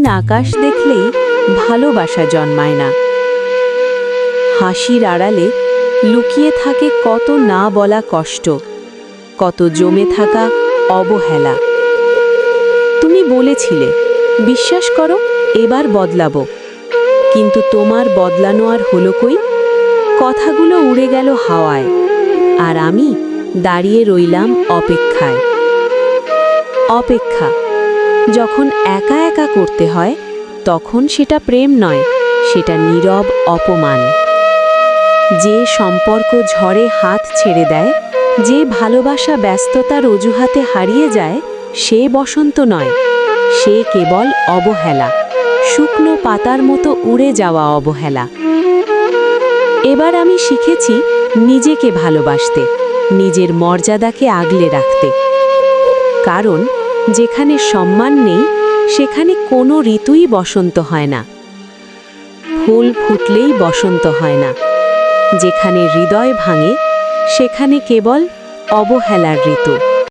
আকাশ দেখলেই ভালোবাসা জন্মায় না। হাসির আড়ালে লুকিয়ে থাকে কত না বলা কষ্ট, কত জমে থাকা অবহেলা। তুমি বলেছিলে, বিশ্বাস করো, এবার বদলাবো। কিন্তু তোমার বদলানো আর হলো কই? কথাগুলো উড়ে গেল হাওয়ায়, আর আমি দাঁড়িয়ে রইলাম অপেক্ষায়। অপেক্ষা যখন একা একা করতে হয়, তখন সেটা প্রেম নয়, সেটা নীরব অপমান। যে সম্পর্ক ঝড়ে হাত ছেড়ে দেয়, যে ভালোবাসা ব্যস্ততার অজুহাতে হারিয়ে যায়, সে বসন্ত নয়, সে কেবল অবহেলা, শুকনো পাতার মতো উড়ে যাওয়া অবহেলা। এবার আমি শিখেছি নিজেকে ভালোবাসতে, নিজের মর্যাদাকে আগলে রাখতে। কারণ যেখানে সম্মান নেই, সেখানে কোনো ঋতুই বসন্ত হয় না। ফুল ফুটলেই বসন্ত হয় না। যেখানে হৃদয় ভাঙে, সেখানে কেবল অবহেলার ঋতু।